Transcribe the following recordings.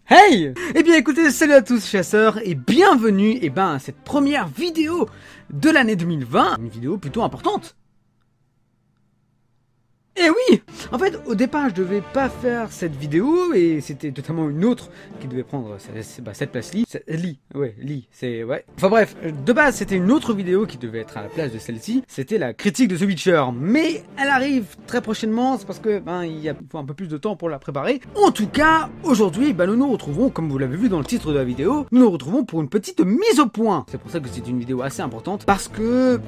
Hey! Eh bien écoutez, salut à tous chasseurs et bienvenue à cette première vidéo de l'année 2020. Une vidéo plutôt importante. Eh oui! En fait, au départ, je devais pas faire cette vidéo et c'était totalement une autre qui devait prendre cette place-ci. Ouais. Enfin bref, de base, c'était une autre vidéo qui devait être à la place de celle-ci. C'était la critique de The Witcher. Mais elle arrive très prochainement, c'est parce que il faut un peu plus de temps pour la préparer. En tout cas, aujourd'hui, nous nous retrouvons, comme vous l'avez vu dans le titre de la vidéo, nous nous retrouvons pour une petite mise au point. C'est pour ça que c'est une vidéo assez importante, parce que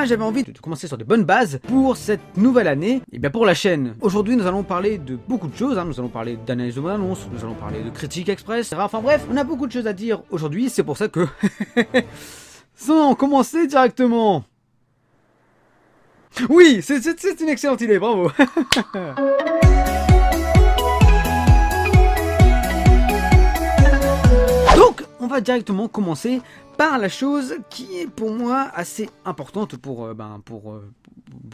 j'avais envie de commencer sur de bonnes bases pour cette nouvelle année. Pour la chaîne. Aujourd'hui, nous allons parler de beaucoup de choses. Nous allons parler d'analyse de bande-annonce, nous allons parler de critique express, etc. Enfin bref, on a beaucoup de choses à dire aujourd'hui. C'est pour ça que... Sans commencer directement. Oui, c'est une excellente idée, bravo. Donc, on va directement commencer par la chose qui est pour moi assez importante pour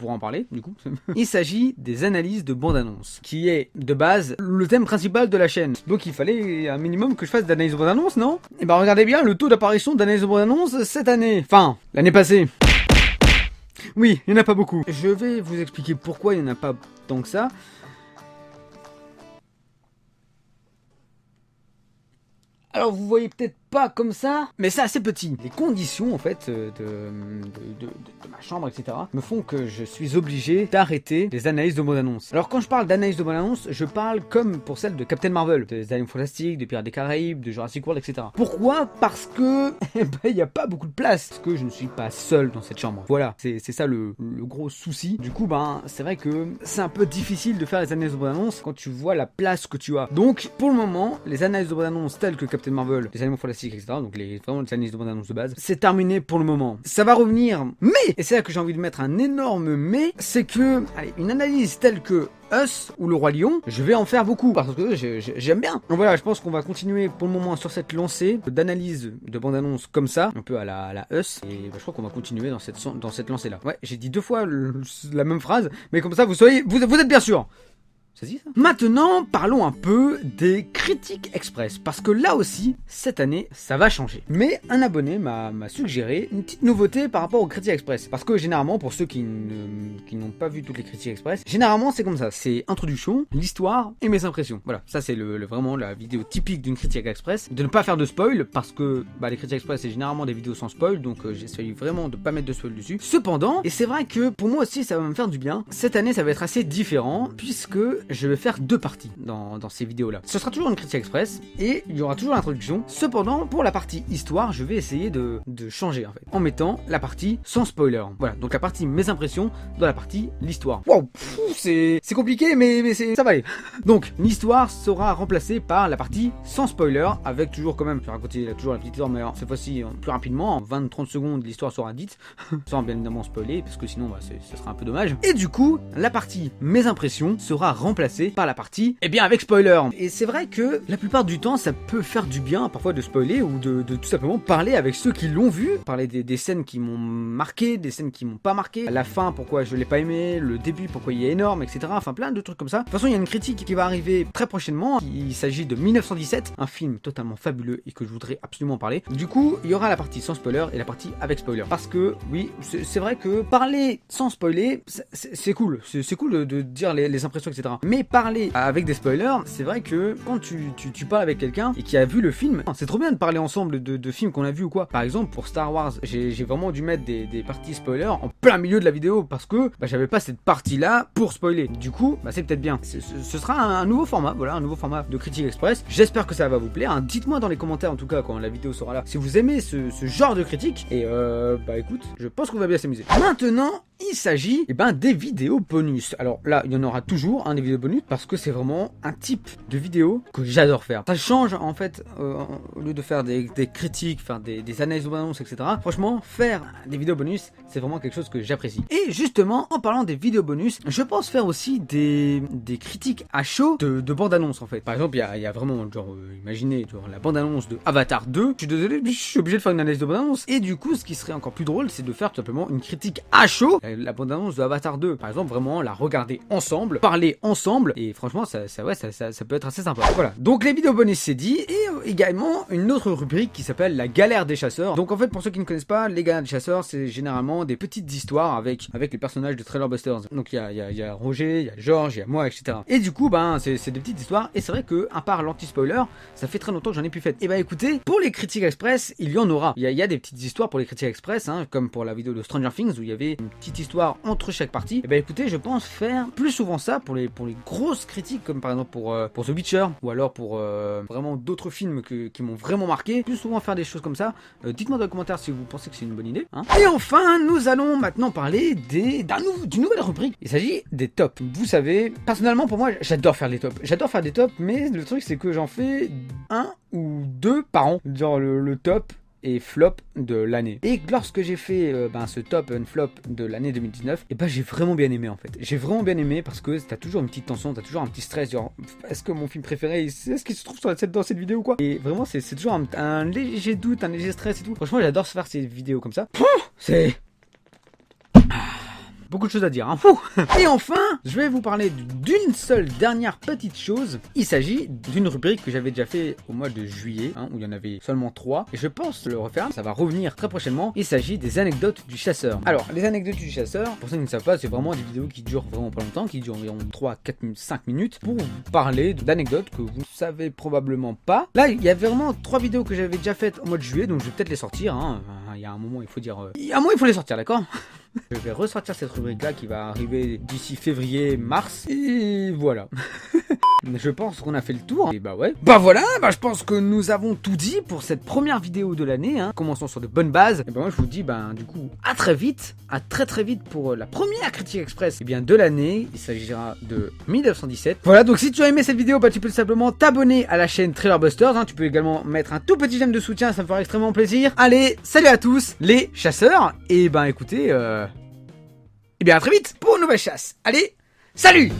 en parler, du coup. Il s'agit des analyses de bande-annonce, qui est, de base, le thème principal de la chaîne. Donc il fallait un minimum que je fasse d'analyse de bande-annonce, non? Et regardez bien le taux d'apparition d'analyse de bande-annonce cette année. Enfin, l'année passée. Oui, il n'y en a pas beaucoup. Je vais vous expliquer pourquoi il n'y en a pas tant que ça. Alors vous voyez peut-être pas comme ça, mais c'est assez petit. Les conditions en fait de ma chambre, etc. me font que je suis obligé d'arrêter les analyses de bande-annonce. Alors quand je parle d'analyse de bande-annonce, je parle comme pour celle de Captain Marvel, des Animaux Fantastiques, des Pirates des Caraïbes, de Jurassic World, etc. Pourquoi? Parce que il n'y a pas beaucoup de place, parce que je ne suis pas seul dans cette chambre. Voilà, c'est ça le gros souci. Du coup, c'est vrai que c'est un peu difficile de faire les analyses de bande-annonce quand tu vois la place que tu as. Donc pour le moment, les analyses de bande-annonce telles que Captain Marvel, les Animaux Fantastiques, etc. Donc vraiment les analyses de bande-annonce de base, c'est terminé pour le moment. Ça va revenir, mais, et c'est là que j'ai envie de mettre un énorme mais, c'est que, une analyse telle que Us ou le Roi Lion, je vais en faire beaucoup parce que j'aime bien. Donc voilà, je pense qu'on va continuer pour le moment sur cette lancée d'analyse de bande-annonce comme ça, un peu à la Us, et je crois qu'on va continuer dans cette lancée là. Ouais, j'ai dit deux fois la même phrase, mais comme ça vous êtes bien sûr. Ça. Maintenant, parlons un peu des critiques express, parce que là aussi, cette année, ça va changer. Mais un abonné m'a suggéré une petite nouveauté par rapport aux critiques express, parce que généralement, pour ceux qui n'ont pas vu toutes les critiques express, généralement c'est comme ça, c'est introduction, l'histoire et mes impressions. Voilà, ça c'est vraiment la vidéo typique d'une critique express, de ne pas faire de spoil, parce que les critiques express c'est généralement des vidéos sans spoil, donc j'essaye vraiment de pas mettre de spoil dessus. Cependant, et c'est vrai que pour moi aussi ça va me faire du bien, cette année ça va être assez différent, puisque je vais faire deux parties dans ces vidéos là. Ce sera toujours une critique express et il y aura toujours l'introduction. Cependant, pour la partie histoire, je vais essayer de changer en fait, en mettant la partie sans spoiler. Voilà, donc la partie mes impressions dans la partie l'histoire. Waouh, c'est compliqué mais ça va aller. Donc l'histoire sera remplacée par la partie sans spoiler, avec toujours quand même, je vais raconter toujours la petite histoire, mais alors, cette fois-ci plus rapidement, en 20-30 secondes l'histoire sera dite, sans bien évidemment spoiler, parce que sinon ce sera un peu dommage. Et du coup, la partie mes impressions sera remplacée par la partie avec spoiler. Et c'est vrai que la plupart du temps ça peut faire du bien parfois de spoiler ou de tout simplement parler avec ceux qui l'ont vu, parler des scènes qui m'ont marqué, des scènes qui m'ont pas marqué, la fin pourquoi je l'ai pas aimé, le début pourquoi il est énorme, etc. Enfin plein de trucs comme ça. De toute façon il y a une critique qui va arriver très prochainement, il s'agit de 1917, un film totalement fabuleux et que je voudrais absolument parler. Du coup il y aura la partie sans spoiler et la partie avec spoiler, parce que oui c'est vrai que parler sans spoiler c'est cool, c'est cool de dire les impressions, etc. Mais parler avec des spoilers, c'est vrai que quand tu parles avec quelqu'un et qui a vu le film, c'est trop bien de parler ensemble de films qu'on a vu ou quoi. Par exemple pour Star Wars, j'ai vraiment dû mettre des parties spoilers en plein milieu de la vidéo parce que j'avais pas cette partie là pour spoiler. Du coup c'est peut-être bien. Ce sera un nouveau format, voilà, un nouveau format de critique express. J'espère que ça va vous plaire. Dites-moi dans les commentaires en tout cas quand la vidéo sera là si vous aimez ce genre de critique. Et écoute, je pense qu'on va bien s'amuser. Maintenant il s'agit des vidéos bonus. Alors là il y en aura toujours des vidéos bonus parce que c'est vraiment un type de vidéo que j'adore faire. Ça change en fait, au lieu de faire des critiques, faire des analyses de bande-annonce, etc. Franchement, faire des vidéos bonus, c'est vraiment quelque chose que j'apprécie. Et justement, en parlant des vidéos bonus, je pense faire aussi des critiques à chaud de bande-annonce en fait. Par exemple, il y a vraiment, imaginez, la bande-annonce de Avatar 2. Je suis désolé, je suis obligé de faire une analyse de bande-annonce. Et du coup, ce qui serait encore plus drôle, c'est de faire tout simplement une critique à chaud la bande-annonce de Avatar 2, par exemple, vraiment la regarder ensemble, parler ensemble, et franchement, ça peut être assez sympa. Voilà, donc les vidéos bonus c'est dit, et également une autre rubrique qui s'appelle la galère des chasseurs. Donc en fait, pour ceux qui ne connaissent pas, les galères des chasseurs, c'est généralement des petites histoires avec les personnages de Trailer Busters. Donc il y a Roger, il y a Georges, il y a moi, etc. Et du coup, ben, c'est des petites histoires, et c'est vrai que, à part l'anti-spoiler, ça fait très longtemps que j'en ai plus fait. Et bah écoutez, pour les critiques express, il y en aura. Il y a des petites histoires pour les critiques express, hein, comme pour la vidéo de Stranger Things où il y avait une petite histoire entre chaque partie. Et bah écoutez, je pense faire plus souvent ça pour les grosses critiques, comme par exemple pour The Witcher, ou alors pour vraiment d'autres films qui m'ont vraiment marqué. Plus souvent faire des choses comme ça. Dites-moi dans les commentaires si vous pensez que c'est une bonne idée. Hein. Et enfin, nous allons maintenant parler d'une nouvelle rubrique. Il s'agit des tops. Vous savez, personnellement pour moi, j'adore faire les tops. J'adore faire des tops, mais le truc c'est que j'en fais un ou deux par an. Genre le top et flop de l'année. Et lorsque j'ai fait ce top and flop de l'année 2019, et j'ai vraiment bien aimé en fait. J'ai vraiment bien aimé parce que t'as toujours une petite tension, t'as toujours un petit stress, genre est-ce que mon film préféré, est-ce qu'il se trouve dans cette vidéo ou quoi. Et vraiment c'est toujours un léger doute, un léger stress et tout. Franchement j'adore faire ces vidéos comme ça. C'est... Beaucoup de choses à dire, hein. Et enfin, je vais vous parler d'une seule dernière petite chose. Il s'agit d'une rubrique que j'avais déjà fait au mois de juillet, hein, où il y en avait seulement 3. Et je pense le refaire, ça va revenir très prochainement. Il s'agit des anecdotes du chasseur. Alors, les anecdotes du chasseur, pour ceux qui ne savent pas, c'est vraiment des vidéos qui durent vraiment pas longtemps, qui durent environ 3, 4, 5 minutes, pour vous parler d'anecdotes que vous ne savez probablement pas. Là, il y a vraiment 3 vidéos que j'avais déjà faites au mois de juillet, donc je vais peut-être les sortir, hein. Il y a un moment, il faut dire... Il y a un moment, il faut les sortir, d'accord? Je vais ressortir cette rubrique là qui va arriver d'ici février-mars. Et voilà. Je pense qu'on a fait le tour. Et bah ouais. Bah voilà, je pense que nous avons tout dit pour cette première vidéo de l'année. Hein. Commençons sur de bonnes bases. Et bah moi je vous dis du coup à très vite. À très vite pour la première critique express de l'année. Il s'agira de 1917. Voilà, donc si tu as aimé cette vidéo, tu peux simplement t'abonner à la chaîne Trailer Busters. Hein. Tu peux également mettre un tout petit j'aime de soutien, ça me fera extrêmement plaisir. Allez, salut à tous les chasseurs. Et écoutez, à très vite pour une nouvelle chasse. Allez, salut!